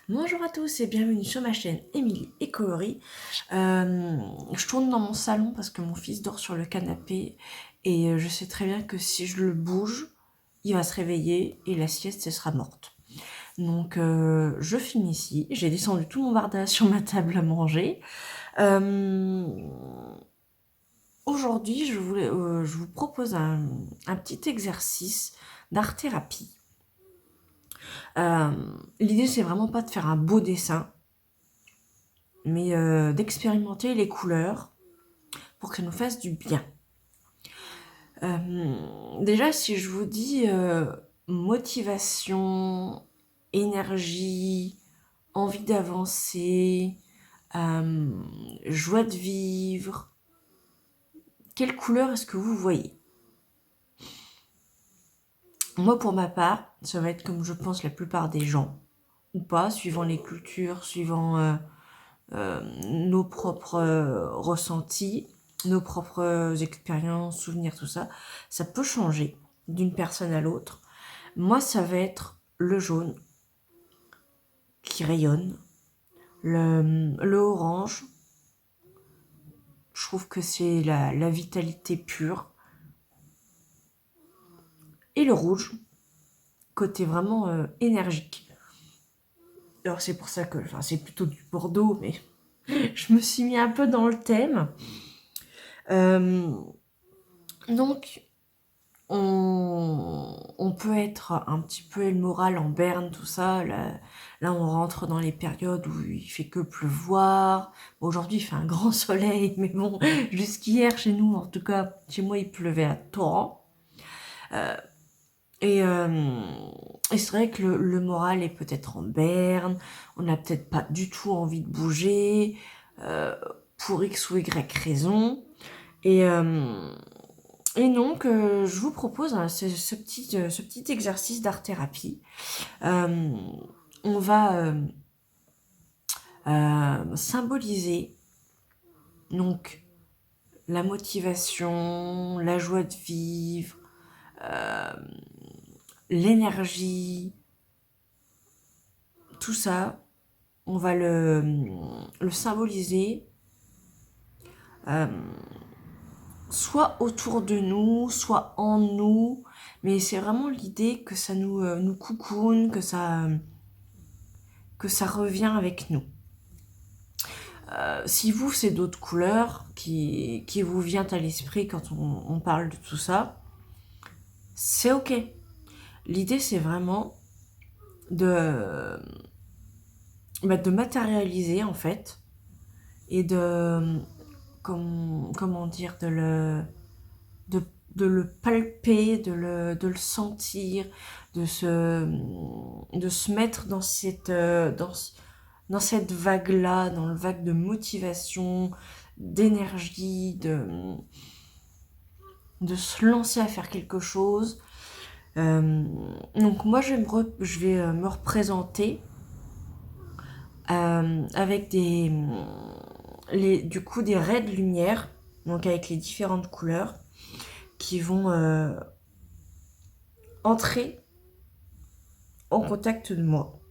Bonjour à tous et bienvenue sur ma chaîne Émilie et Coloris. Je tourne dans mon salon parce que mon fils dort sur le canapé et je sais très bien que si je le bouge, il va se réveiller et la sieste elle sera morte. Donc je finis ici, j'ai descendu tout mon barda sur ma table à manger. Euh, Aujourd'hui je vous propose un petit exercice d'art-thérapie. Euh, L'idée c'est vraiment pas de faire un beau dessin, mais d'expérimenter les couleurs pour que ça nous fasse du bien. Déjà, si je vous dis motivation, énergie, envie d'avancer, joie de vivre, quelle couleur est-ce que vous voyez? Moi, pour ma part, ça va être comme je pense la plupart des gens, ou pas, suivant les cultures, suivant nos propres ressentis, nos propres expériences, souvenirs, tout ça. Ça peut changer d'une personne à l'autre. Moi, ça va être le jaune qui rayonne, le orange. Je trouve que c'est la vitalité pure. Et le rouge, côté vraiment énergique. Alors c'est pour ça que, enfin c'est plutôt du bordeaux, mais je me suis mis un peu dans le thème. Euh, donc on peut être un petit peu le moral en berne, tout ça. Là, on rentre dans les périodes où il fait que pleuvoir. Aujourd'hui, il fait un grand soleil, mais bon, jusqu'hier, chez nous, en tout cas, chez moi, il pleuvait à torrent. Euh, et et c'est vrai que le moral est peut-être en berne. On n'a peut-être pas du tout envie de bouger euh, pour X ou Y raison. Et, euh, Et donc, je vous propose ce petit exercice d'art-thérapie. Euh, on va symboliser donc la motivation, la joie de vivre, euh, l'énergie, tout ça. On va le symboliser euh, soit autour de nous, soit en nous. Mais c'est vraiment l'idée que ça nous coucoune, que ça revient avec nous. Si vous, c'est d'autres couleurs qui vous vient à l'esprit quand on parle de tout ça, c'est ok. L'idée, c'est vraiment de, de matérialiser, en fait, et comment dire, de, de le palper, de le sentir, de se mettre dans cette vague-là, dans le vague de motivation, d'énergie, de se lancer à faire quelque chose. Donc moi, je vais me représenter avec du coup des raies de lumière, donc avec les différentes couleurs, qui vont entrer en contact de moi.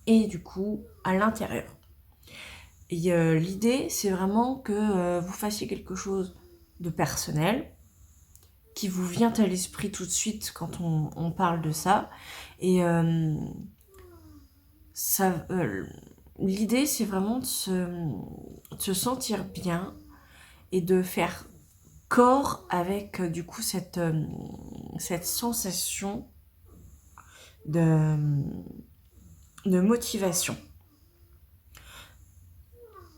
Et du coup, à l'intérieur. Et l'idée, c'est vraiment que vous fassiez quelque chose de personnel, qui vous vient à l'esprit tout de suite quand on parle de ça. Et ça, l'idée, c'est vraiment de se sentir bien et de faire corps avec du coup cette sensation de, de motivation.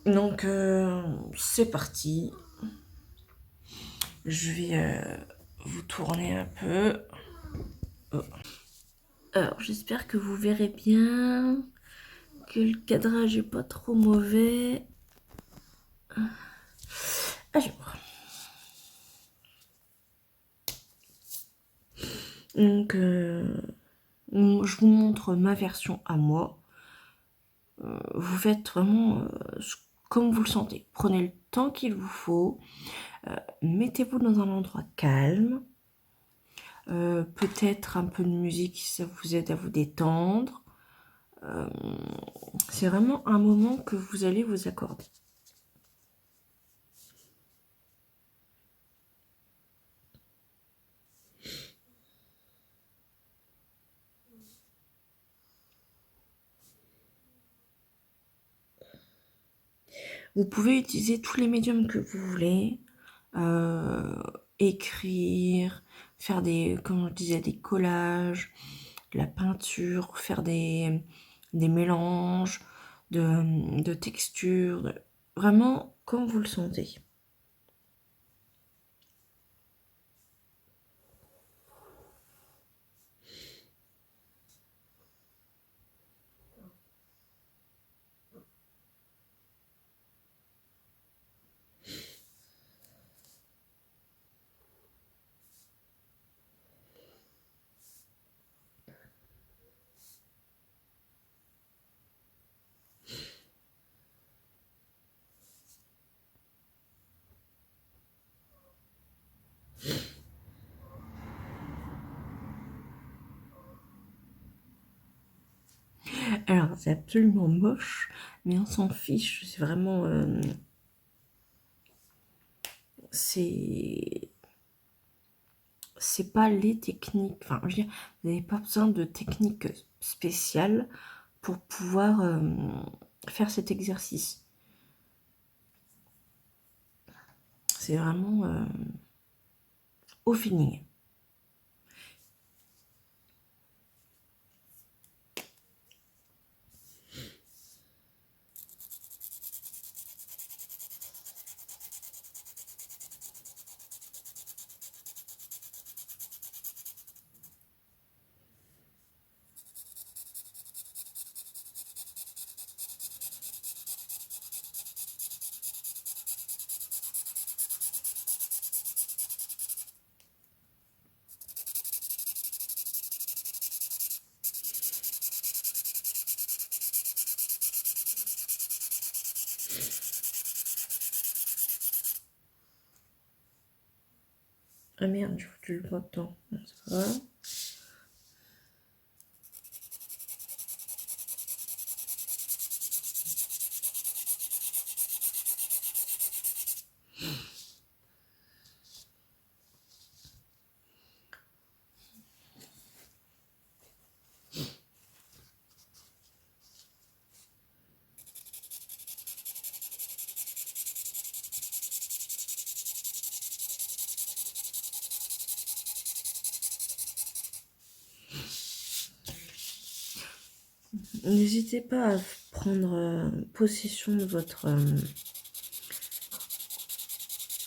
Donc c'est parti. Je vais vous tourner un peu. Oh. Alors j'espère que vous verrez bien, que le cadrage est pas trop mauvais. Donc je vous montre ma version à moi. Vous faites vraiment comme vous le sentez. Prenez le temps qu'il vous faut. Mettez-vous dans un endroit calme. Peut-être un peu de musique si ça vous aide à vous détendre. C'est vraiment un moment que vous allez vous accorder. Vous pouvez utiliser tous les médiums que vous voulez, écrire, faire des, comme je disais, des collages, de la peinture, faire des mélanges de textures, vraiment comme vous le sentez. Alors, c'est absolument moche, mais on s'en fiche, c'est vraiment... c'est pas les techniques, enfin, je veux dire, vous n'avez pas besoin de techniques spéciales pour pouvoir faire cet exercice. C'est vraiment au feeling. Ah merde, j'ai foutu le botton. Ça va. N'hésitez pas à prendre possession de votre...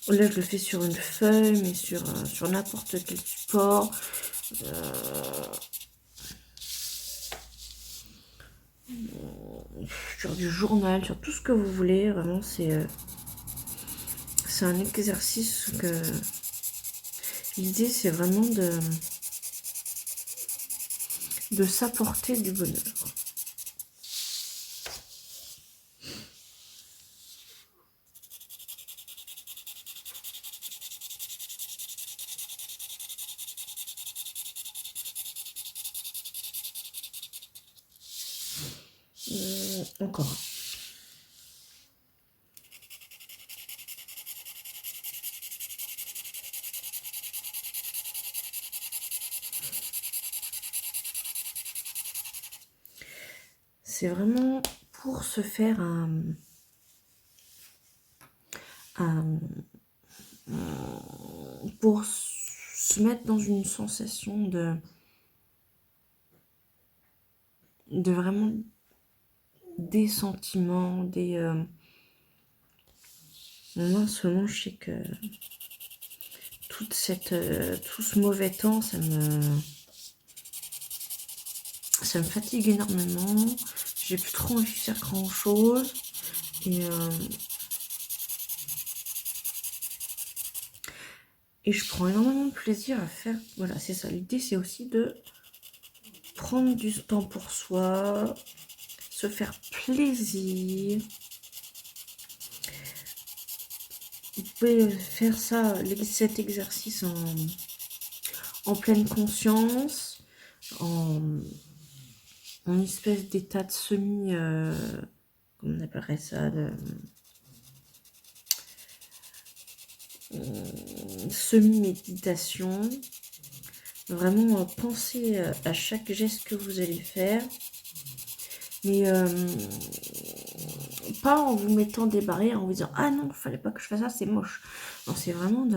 Là, je le fais sur une feuille, mais sur n'importe quel support. Sur du journal, sur tout ce que vous voulez. Vraiment, c'est un exercice que... L'idée, c'est vraiment de s'apporter du bonheur. Encore. C'est vraiment pour se faire pour se mettre dans une sensation de vraiment des sentiments, moi en ce moment je sais que tout ce mauvais temps ça me fatigue énormément, j'ai plus trop envie de faire grand chose et je prends énormément de plaisir à faire, voilà c'est ça, l'idée c'est aussi de prendre du temps pour soi, se faire plaisir. Vous pouvez faire ça, cet exercice en pleine conscience, une espèce d'état de semi... comment on appellerait ça semi-méditation. Vraiment pensez à chaque geste que vous allez faire. Mais pas en vous mettant des barrières, en vous disant « Ah non, il fallait pas que je fasse ça, c'est moche. » Non, c'est vraiment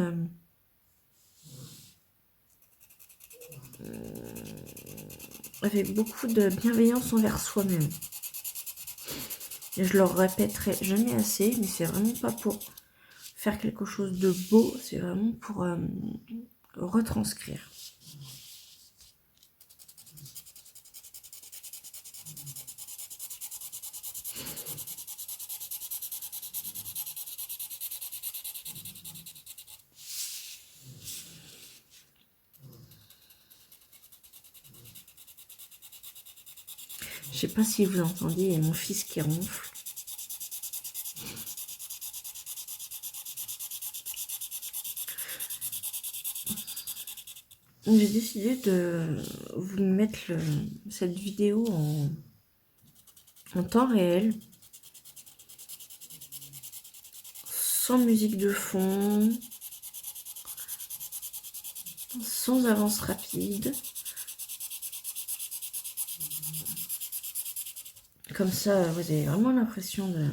avec beaucoup de bienveillance envers soi-même. Et je le répéterai jamais assez, mais c'est vraiment pas pour faire quelque chose de beau, c'est vraiment pour retranscrire. Je sais pas si vous entendez, il y a mon fils qui ronfle. J'ai décidé de vous mettre cette vidéo en temps réel, sans musique de fond, sans avance rapide. Comme ça, vous avez vraiment l'impression de...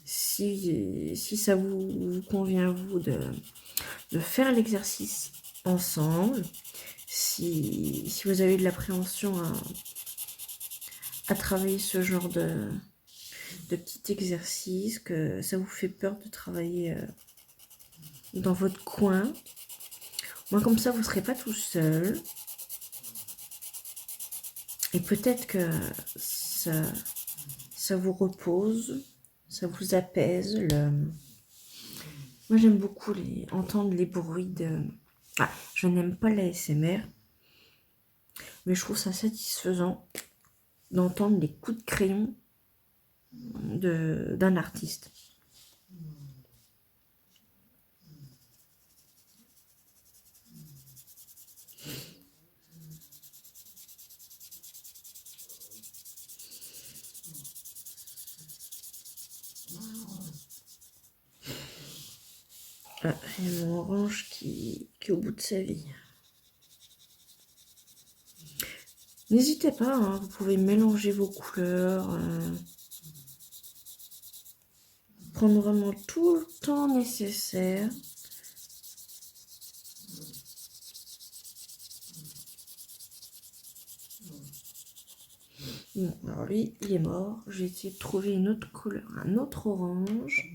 Si ça vous convient, vous, de faire l'exercice ensemble, si vous avez de l'appréhension à travailler ce genre de petit exercice, que ça vous fait peur de travailler dans votre coin, moi comme ça vous ne serez pas tout seul, et peut-être que ça vous repose, ça vous apaise. Moi j'aime beaucoup entendre les bruits de... Ah, je n'aime pas l'ASMR, mais je trouve ça satisfaisant d'entendre les coups de crayon d'un artiste. Ah, il y a mon orange qui est au bout de sa vie. N'hésitez pas, hein, vous pouvez mélanger vos couleurs, prendre vraiment tout le temps nécessaire. Bon, alors lui, il est mort. Je vais essayer de trouver une autre couleur, un autre orange.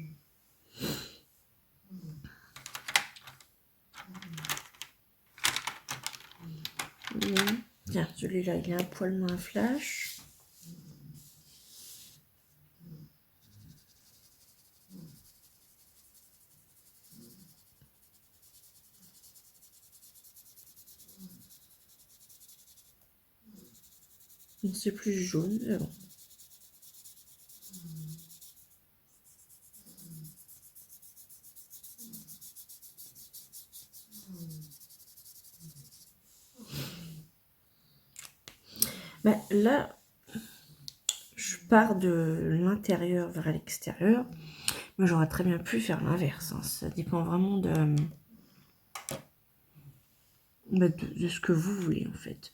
Tiens, celui-là, il est un poil moins flash. C'est plus jaune, mais bon. Ben, là, je pars de l'intérieur vers l'extérieur, mais j'aurais très bien pu faire l'inverse. Hein. Ça dépend vraiment de ce que vous voulez, en fait.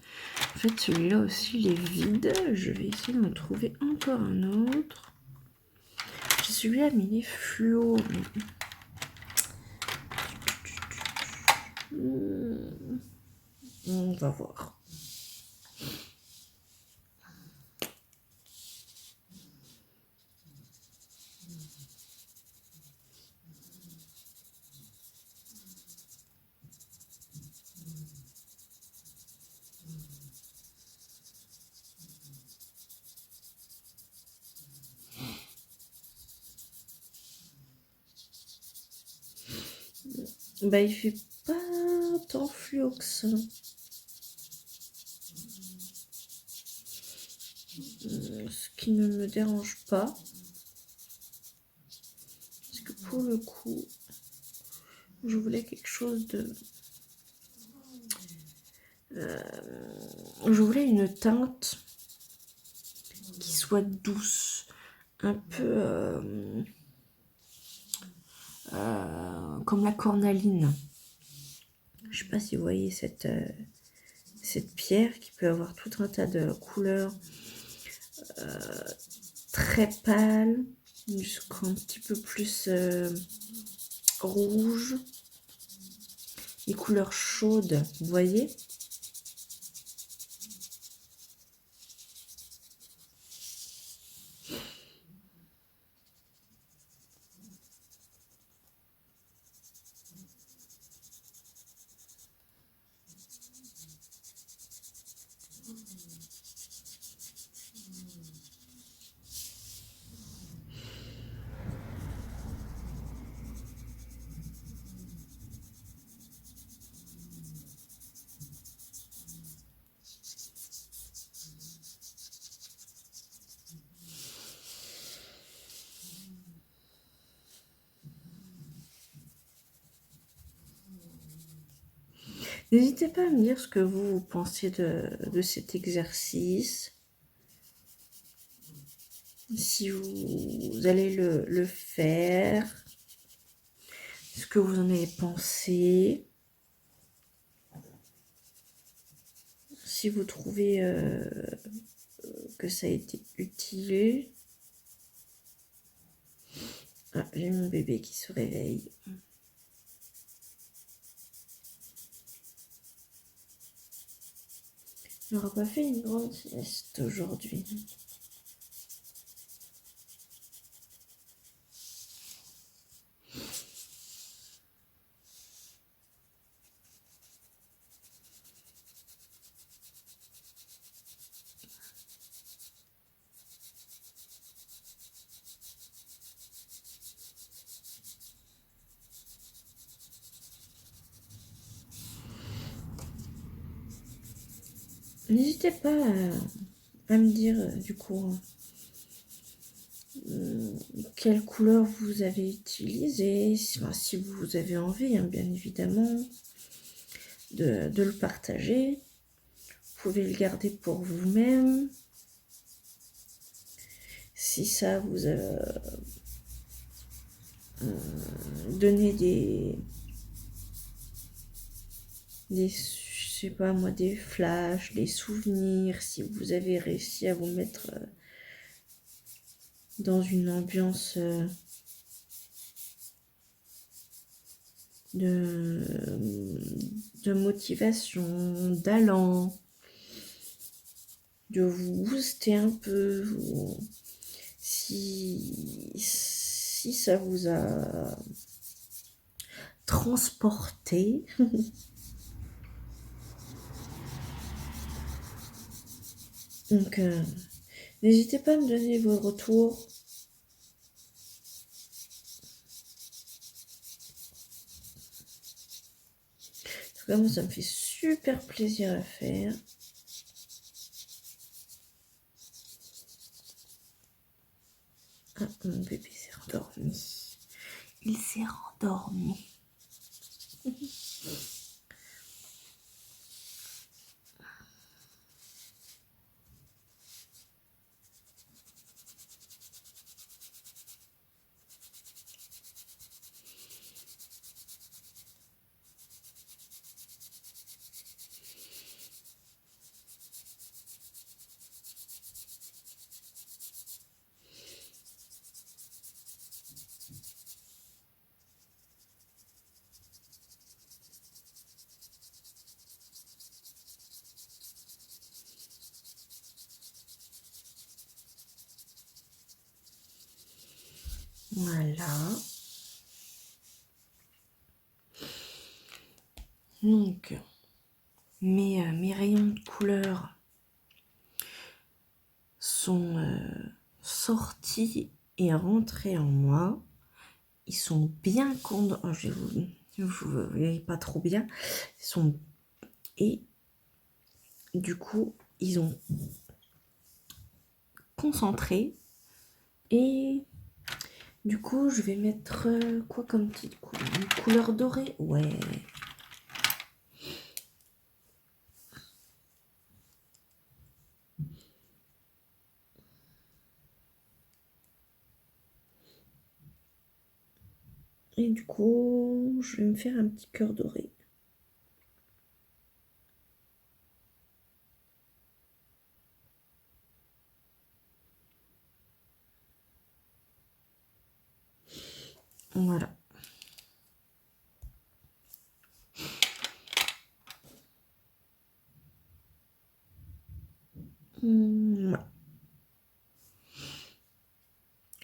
En fait, celui-là aussi, il est vide. Je vais essayer d'en trouver encore un autre. J'ai celui-là, mais il est fluo. On va voir. Bah, il fait pas tant fluo que ça. Ce qui ne me dérange pas. Parce que pour le coup, je voulais quelque chose de... je voulais une teinte soit douce, un peu comme la cornaline. Je sais pas si vous voyez cette pierre qui peut avoir tout un tas de couleurs très pâles, jusqu'à un petit peu plus rouge, les couleurs chaudes, vous voyez. N'hésitez pas à me dire ce que vous pensez de cet exercice. Si vous allez le faire, ce que vous en avez pensé. Si vous trouvez que ça a été utile. Ah, j'ai mon bébé qui se réveille. Il n'aura pas fait une grande sieste aujourd'hui. N'hésitez pas à me dire du coup quelle couleur vous avez utilisée, si vous avez envie, hein, bien évidemment, de le partager. Vous pouvez le garder pour vous-même. Si ça vous a donné je sais pas moi, des flashs, des souvenirs, si vous avez réussi à vous mettre dans une ambiance de motivation, d'allant, de vous booster un peu, si ça vous a transporté. Donc, n'hésitez pas à me donner vos retours. En tout cas, moi, ça me fait super plaisir à faire. Ah, mon bébé s'est rendormi. Il s'est rendormi. Voilà. Donc, mes rayons de couleur sont sortis et rentrés en moi. Ils sont bien condensés. Oh, vous ne voyez pas trop bien. Et du coup, ils ont concentré. Et du coup, je vais mettre quoi comme petite couleur? Une couleur dorée? Ouais. Et du coup, je vais me faire un petit cœur doré. Voilà. Ouais.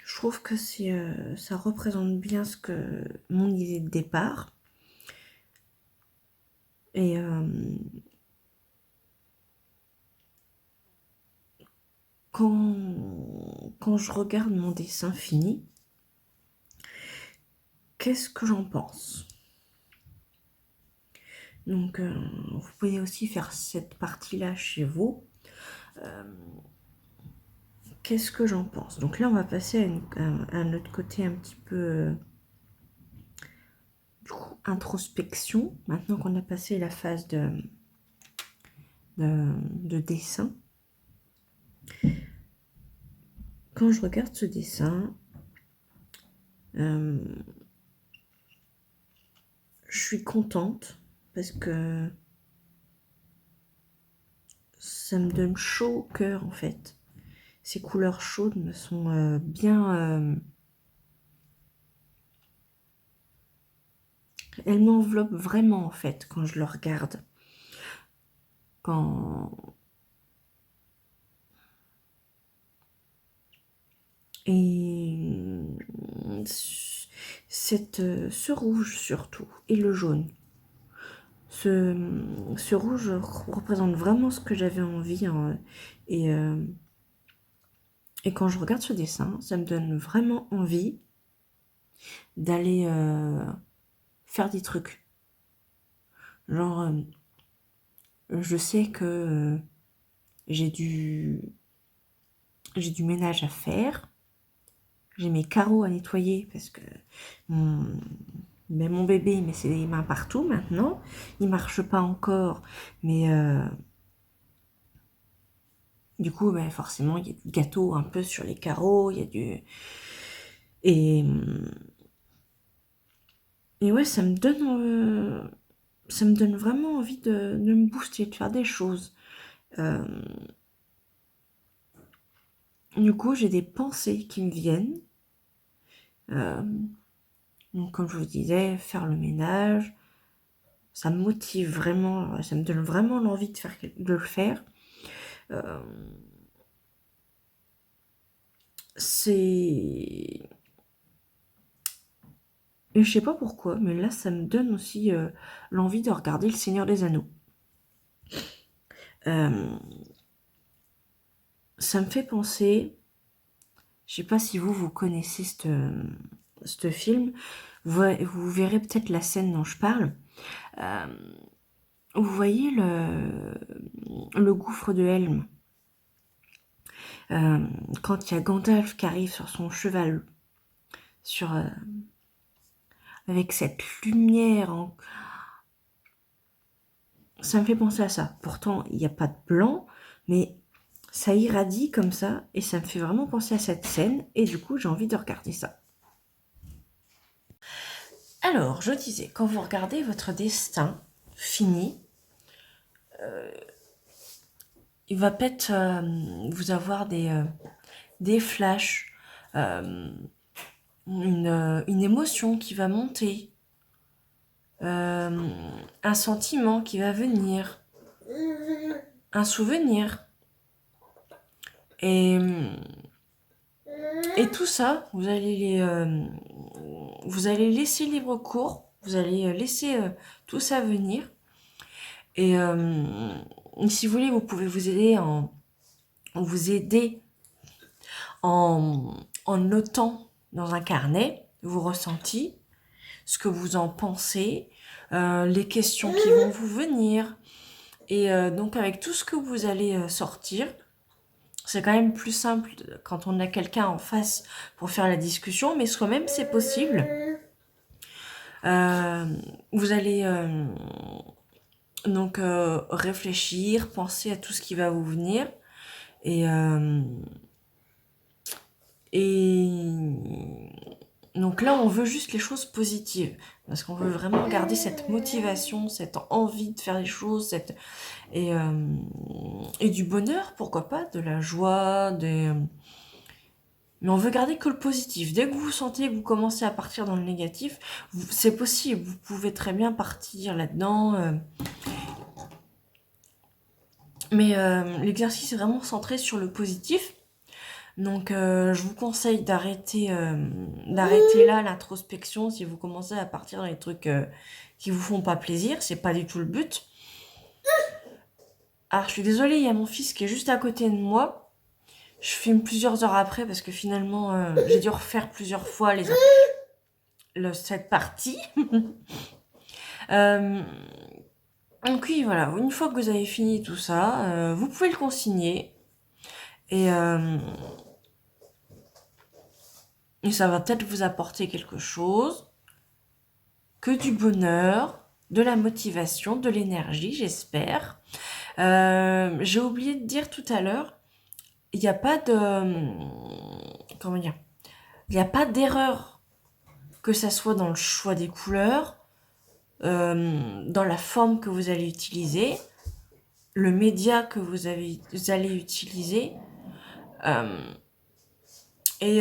Je trouve que ça représente bien mon idée de départ. Et quand je regarde mon dessin fini, qu'est-ce que j'en pense? Donc, vous pouvez aussi faire cette partie-là chez vous. Qu'est-ce que j'en pense? Donc là, on va passer à un autre côté un petit peu du coup, introspection. Maintenant qu'on a passé la phase de dessin. Quand je regarde ce dessin, je suis contente parce que ça me donne chaud au cœur en fait. Ces couleurs chaudes me sont bien... elles m'enveloppent vraiment en fait quand je le regarde. Quand... Et ce rouge surtout, et le jaune. Ce rouge représente vraiment ce que j'avais envie. Et, euh, et quand je regarde ce dessin, ça me donne vraiment envie d'aller faire des trucs. Genre, je sais que j'ai du ménage à faire. J'ai mes carreaux à nettoyer parce que mon bébé il met ses mains partout maintenant. Il marche pas encore, mais du coup, forcément, il y a du gâteau un peu sur les carreaux, il y a du... Et, et ouais, ça me donne vraiment envie de me booster, de faire des choses. Du coup, j'ai des pensées qui me viennent. Donc, comme je vous disais, faire le ménage, ça me motive vraiment, ça me donne vraiment l'envie de le faire. C'est... Et je sais pas pourquoi, mais là, ça me donne aussi l'envie de regarder Le Seigneur des Anneaux. Ça me fait penser, je sais pas si vous connaissez ce film, vous verrez peut-être la scène dont je parle. Vous voyez le gouffre de Helm. Quand il y a Gandalf qui arrive sur son cheval, avec cette lumière, ça me fait penser à ça. Pourtant, il n'y a pas de blanc, mais ça irradie comme ça, et ça me fait vraiment penser à cette scène, et du coup, j'ai envie de regarder ça. Alors, je disais, quand vous regardez votre destin fini, il va peut-être vous avoir des flashs, une émotion qui va monter, un sentiment qui va venir, un souvenir. Et tout ça, vous allez laisser libre cours, vous allez laisser tout ça venir. Et si vous voulez, vous pouvez vous aider en notant dans un carnet vos ressentis, ce que vous en pensez, les questions qui vont vous venir. Et donc avec tout ce que vous allez sortir, c'est quand même plus simple quand on a quelqu'un en face pour faire la discussion, mais soi-même c'est possible. Vous allez donc réfléchir, penser à tout ce qui va vous venir et Donc là, on veut juste les choses positives, parce qu'on veut vraiment garder cette motivation, cette envie de faire les choses, et, euh, et du bonheur, pourquoi pas, de la joie, mais on veut garder que le positif. Dès que vous sentez que vous commencez à partir dans le négatif, c'est possible, vous pouvez très bien partir là-dedans. Mais l'exercice est vraiment centré sur le positif. Donc je vous conseille d'arrêter là l'introspection si vous commencez à partir dans les trucs qui vous font pas plaisir. C'est pas du tout le but. Alors je suis désolée, il y a mon fils qui est juste à côté de moi. Je filme plusieurs heures après parce que finalement j'ai dû refaire plusieurs fois cette partie. Euh, donc oui, voilà, une fois que vous avez fini tout ça, vous pouvez le consigner. Et ça va peut-être vous apporter quelque chose, que du bonheur, de la motivation, de l'énergie, j'espère. J'ai oublié de dire tout à l'heure, il n'y a pas de... Comment dire? Il n'y a pas d'erreur, que ça soit dans le choix des couleurs, dans la forme que vous allez utiliser, le média que vous allez utiliser, euh, et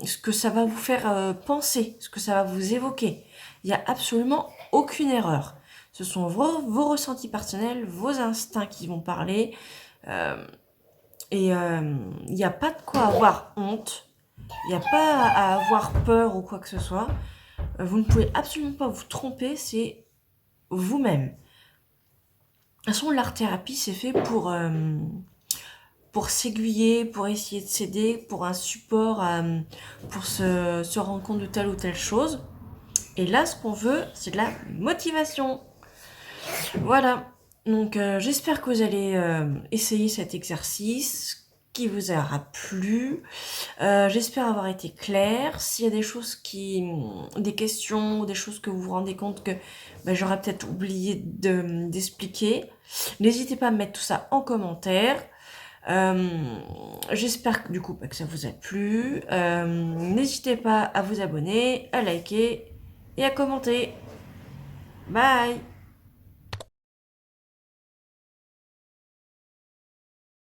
ce que ça va vous faire penser, ce que ça va vous évoquer. Il n'y a absolument aucune erreur. Ce sont vos ressentis personnels, vos instincts qui vont parler. Euh, il n'y a pas de quoi avoir honte. Il n'y a pas à avoir peur ou quoi que ce soit. Vous ne pouvez absolument pas vous tromper, c'est vous-même. De toute façon, l'art-thérapie, c'est fait pour s'aiguiller, pour essayer de s'aider, pour un support, pour se rendre compte de telle ou telle chose. Et là, ce qu'on veut, c'est de la motivation. Voilà. Donc, j'espère que vous allez essayer cet exercice, qui vous aura plu. J'espère avoir été claire. S'il y a des choses des questions, des choses que vous vous rendez compte que j'aurais peut-être oublié d'expliquer, n'hésitez pas à me mettre tout ça en commentaire. J'espère que du coup que ça vous a plu. N'hésitez pas à vous abonner, à liker et à commenter. Bye!